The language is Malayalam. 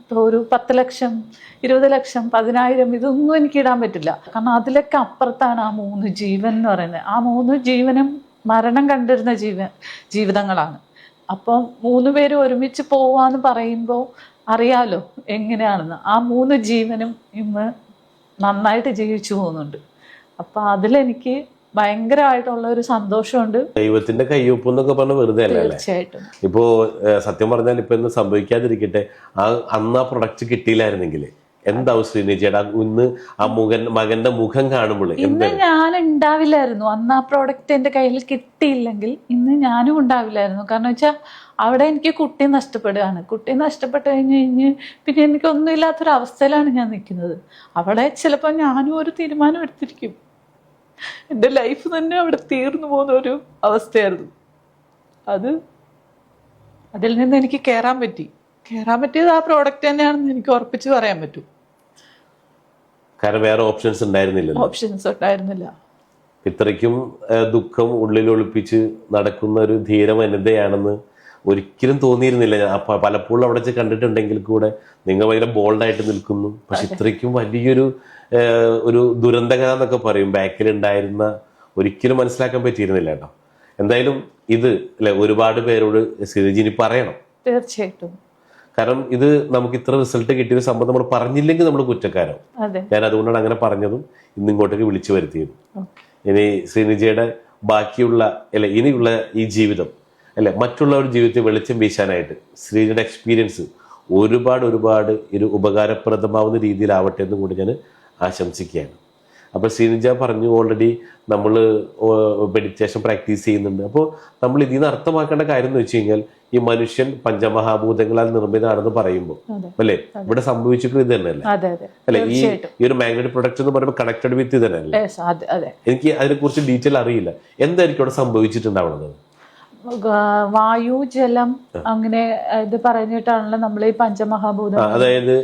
ഇപ്പോൾ ഒരു 10 ലക്ഷം 20 ലക്ഷം 10,000 ഇതൊന്നും എനിക്ക് ഇടാൻ പറ്റില്ല. കാരണം അതിലൊക്കെ അപ്പുറത്താണ് ആ 3 ജീവൻ എന്ന് പറയുന്നത്. ആ 3 ജീവനും മരണം കണ്ടിരുന്ന ജീവിതങ്ങളാണ്. അപ്പം 3 പേരും ഒരുമിച്ച് പോവാന്ന് പറയുമ്പോൾ അറിയാലോ എങ്ങനെയാണെന്ന്. ആ 3 ജീവനും ഇന്ന് നന്നായിട്ട് ജീവിച്ചു പോകുന്നുണ്ട്. അപ്പം അതിലെനിക്ക് ഭയങ്കരമായിട്ടുള്ള ഒരു സന്തോഷമുണ്ട്. ദൈവത്തിന്റെ കയ്യൊപ്പ് എന്നൊക്കെ പറഞ്ഞ വെറുതെ അല്ലേ? തീർച്ചയായിട്ടും. ഇപ്പോ സത്യം പറഞ്ഞാൽ ഇപ്പൊ ഇന്ന് സംഭവിക്കാതിരിക്കട്ടെ, അന്ന് ആ പ്രൊഡക്റ്റ് കിട്ടിയില്ലായിരുന്നെങ്കിൽ എന്താവും ശ്രീനിജിയുടെ ഇന്ന് ആ മകന്റെ മുഖം കാണുമ്പോൾ ഇന്ന് ഞാൻ ഉണ്ടാവില്ലായിരുന്നു. അന്ന് ആ പ്രോഡക്റ്റ് എൻ്റെ കയ്യിൽ കിട്ടിയില്ലെങ്കിൽ ഇന്ന് ഞാനും ഉണ്ടാവില്ലായിരുന്നു. കാരണം വെച്ചാൽ അവിടെ എനിക്ക് കുട്ടി നഷ്ടപ്പെടുകയാണ്. കുട്ടി നഷ്ടപ്പെട്ട് കഴിഞ്ഞ് പിന്നെ എനിക്കൊന്നും ഇല്ലാത്തൊരവസ്ഥയിലാണ് ഞാൻ നിൽക്കുന്നത്. അവിടെ ചിലപ്പോൾ ഞാനും ഒരു തീരുമാനം എടുത്തിരിക്കും. എൻ്റെ ലൈഫ് തന്നെ അവിടെ തീർന്നു പോകുന്ന ഒരു അവസ്ഥയായിരുന്നു. അതിൽ നിന്ന് എനിക്ക് കയറാൻ പറ്റിയത് ആ പ്രോഡക്റ്റ് തന്നെയാണെന്ന് എനിക്ക് ഉറപ്പിച്ച് പറയാൻ പറ്റും. കാരണം വേറെ ഓപ്ഷൻസ് ഉണ്ടായിരുന്നില്ല. ഇത്രയ്ക്കും ദുഃഖം ഉള്ളിൽ ഒളിപ്പിച്ച് നടക്കുന്ന ഒരു ധീര വനിതയാണെന്ന് ഒരിക്കലും തോന്നിയിരുന്നില്ല. പലപ്പോഴും അവിടെ വെച്ച് കണ്ടിട്ടുണ്ടെങ്കിൽ കൂടെ നിങ്ങൾ ഭയങ്കര ബോൾഡായിട്ട് നിൽക്കുന്നു. പക്ഷെ ഇത്രയ്ക്കും വലിയൊരു ദുരന്തകഥ എന്നൊക്കെ പറയും ബാക്കിലുണ്ടായിരുന്ന ഒരിക്കലും മനസ്സിലാക്കാൻ പറ്റിയിരുന്നില്ല കേട്ടോ. എന്തായാലും ഇത് അല്ലെ ഒരുപാട് പേരോട് ശ്രീജിനി പറയണം. തീർച്ചയായിട്ടും. കാരണം ഇത് നമുക്ക് ഇത്ര റിസൾട്ട് കിട്ടിയ സംഭവം നമ്മൾ പറഞ്ഞില്ലെങ്കിൽ നമ്മൾ കുറ്റക്കാരാവും. ഞാൻ അതുകൊണ്ടാണ് അങ്ങനെ പറഞ്ഞതും ഇന്നിങ്ങോട്ടേക്ക് വിളിച്ചു വരുത്തിയതും. ഇനി ശ്രീനിജയുടെ ബാക്കിയുള്ള അല്ലെ ഇനിയുള്ള ഈ ജീവിതം അല്ലെ മറ്റുള്ളവരുടെ ജീവിതത്തിൽ വെളിച്ചം വീശാനായിട്ട് ശ്രീനിജയുടെ എക്സ്പീരിയൻസ് ഒരുപാട് ഒരു ഉപകാരപ്രദമാവുന്ന രീതിയിലാവട്ടെ എന്ന് കൂടി ഞാൻ ആശംസിക്കുകയാണ്. അപ്പോൾ ശ്രീനിജ പറഞ്ഞു ഓൾറെഡി നമ്മൾ മെഡിറ്റേഷൻ പ്രാക്ടീസ് ചെയ്യുന്നുണ്ട്. അപ്പോൾ നമ്മൾ ഇതിൽ നിന്ന് അർത്ഥമാക്കേണ്ട കാര്യം എന്ന് വെച്ച് കഴിഞ്ഞാൽ ഈ മനുഷ്യൻ പഞ്ചമഹാഭൂതങ്ങളാൽ നിർമ്മിതമാണെന്ന് പറയുമ്പോൾ അല്ലെ ഇവിടെ സംഭവിച്ചിട്ടുള്ള ഇത് തന്നെയല്ലേ അല്ലെ? ഈ ഒരു മാഗ്നറ്റിക് പ്രൊഡക്റ്റ് എന്ന് പറയുമ്പോൾ കണക്റ്റഡ് വിത്ത് ഇത് തന്നെയല്ലേ? എനിക്ക് അതിനെക്കുറിച്ച് ഡീറ്റെയിൽ അറിയില്ല. എന്തായിരിക്കും അവിടെ സംഭവിച്ചിട്ടുണ്ടാവുന്നത്? വായു ജലം അങ്ങനെ ഇത് പറഞ്ഞിട്ടാണല്ലോ നമ്മൾ ഈ പഞ്ചമഹാഭൂതം, അതായത്